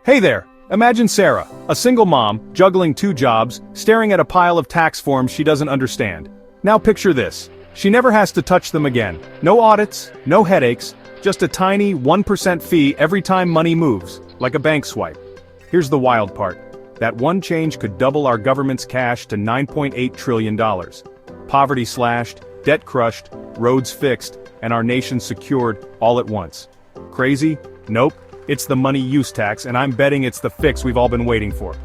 Hey there! Imagine Sarah, a single mom, juggling 2 jobs, staring at a pile of tax forms she doesn't understand. Now picture this. She never has to touch them again. No audits, no headaches, just a tiny 1% fee every time money moves, like a bank swipe. Here's the wild part. That one change could double our government's cash to $9.8 trillion. Poverty slashed, debt crushed, roads fixed, and our nation secured all at once. Crazy? Nope. It's the money use tax, and I'm betting it's the fix we've all been waiting for.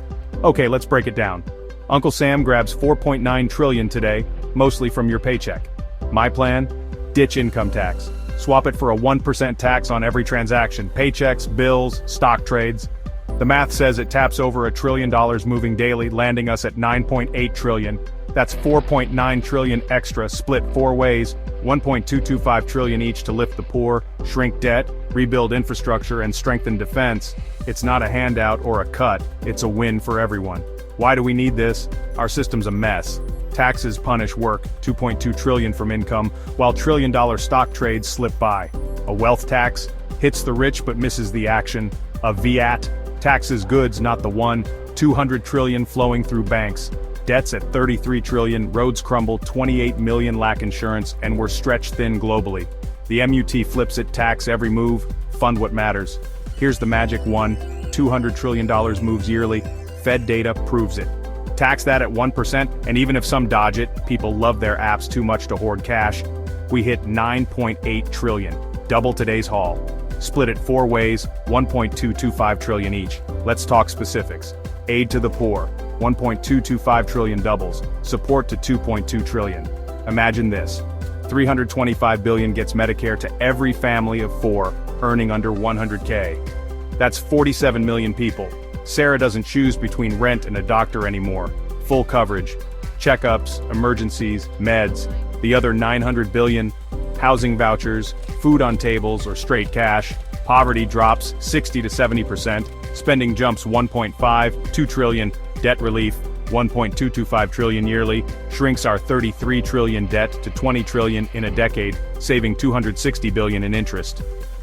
Okay, let's break it down. Uncle Sam grabs $4.9 trillion today, mostly from your paycheck. My plan? Ditch income tax. Swap it for a 1% tax on every transaction, paychecks, bills, stock trades. The math says it taps over $1 trillion moving daily, landing us at $9.8 trillion. That's $4.9 trillion extra, split 4 ways, $1.225 trillion each to lift the poor, shrink debt, rebuild infrastructure, and strengthen defense. It's not a handout or a cut, it's a win for everyone. Why do we need this? Our system's a mess. Taxes punish work, $2.2 trillion from income, while trillion-dollar stock trades slip by. A wealth tax hits the rich but misses the action. A VAT taxes goods, not the one, $200 trillion flowing through banks. Debts at $33 trillion, roads crumble, 28 million lack insurance, and we're stretched thin globally. The MUT flips it, tax every move, fund what matters. Here's the magic one, $200 trillion moves yearly, Fed data proves it. Tax that at 1%, and even if some dodge it, people love their apps too much to hoard cash, we hit $9.8 trillion, double today's haul. Split it 4 ways, $1.225 trillion each. Let's talk specifics. Aid to the poor, $1.225 trillion doubles, support to $2.2 trillion. Imagine this. $325 billion gets Medicare to every family of 4, earning under 100K. That's 47 million people. Sarah doesn't choose between rent and a doctor anymore. Full coverage. Checkups, emergencies, meds. The other $900 billion, housing vouchers, food on tables, or straight cash. Poverty drops 60 to 70%. Spending jumps 2 trillion. Debt relief, $1.225 trillion yearly, shrinks our $33 trillion debt to $20 trillion in a decade, saving $260 billion in interest.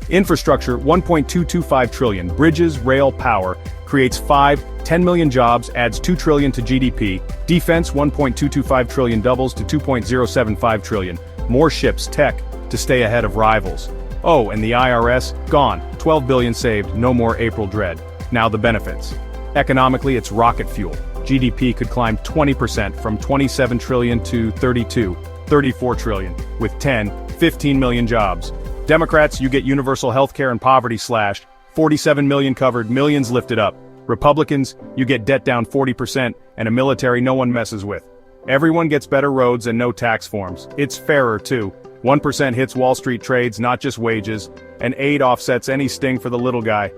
Infrastructure, $1.225 trillion, bridges, rail, power, creates 10 million jobs, adds $2 trillion to GDP. Defense, $1.225 trillion doubles to $2.075 trillion. More ships, tech, to stay ahead of rivals. Oh, and the IRS, gone, $12 billion saved, no more April dread. Now the benefits. Economically, it's rocket fuel. GDP could climb 20% from 27 trillion to 34 trillion, with 15 million jobs. Democrats, you get universal healthcare and poverty slashed, 47 million covered, millions lifted up. Republicans, you get debt down 40% and a military no one messes with. Everyone gets better roads and no tax forms. It's fairer too. 1% hits Wall Street trades, not just wages, and aid offsets any sting for the little guy.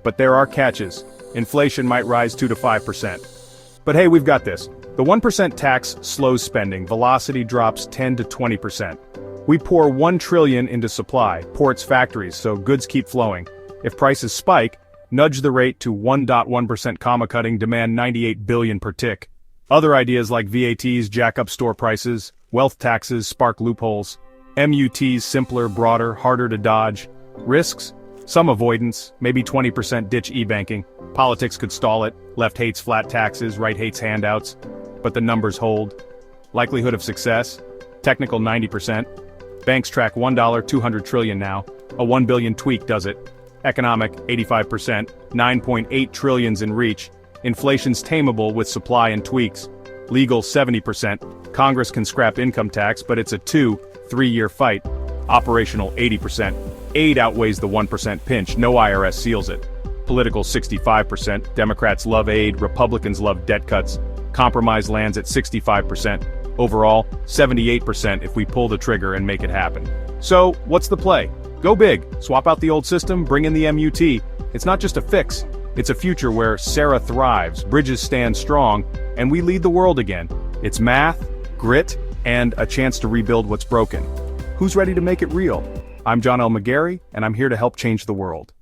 But there are catches. Inflation might rise 2 to 5%. But hey, we've got this. The 1% tax slows spending, velocity drops 10 to 20%. We pour $1 trillion into supply, ports, factories, so goods keep flowing. If prices spike, nudge the rate to 1.1%, comma cutting, demand $98 billion per tick. Other ideas like VATs jack up store prices, wealth taxes spark loopholes. MUTs simpler, broader, harder to dodge. Risks? Some avoidance, maybe 20% ditch e-banking. Politics could stall it, left hates flat taxes, right hates handouts. But the numbers hold. Likelihood of success? Technical 90%. Banks track $1, 200 trillion now. A 1 billion tweak does it. Economic, 85%. 9.8 trillions in reach. Inflation's tameable with supply and tweaks. Legal, 70%. Congress can scrap income tax, but it's a 2-3-year fight. Operational, 80%. Aid outweighs the 1% pinch, no IRS seals it. Political, 65%. Democrats love aid, Republicans love debt cuts. Compromise lands at 65%. Overall, 78% if we pull the trigger and make it happen. So, what's the play? Go big, swap out the old system, bring in the MUT. It's not just a fix, it's a future where Sarah thrives, bridges stand strong, and we lead the world again. It's math, grit, and a chance to rebuild what's broken. Who's ready to make it real? I'm John L. McGarry, and I'm here to help change the world.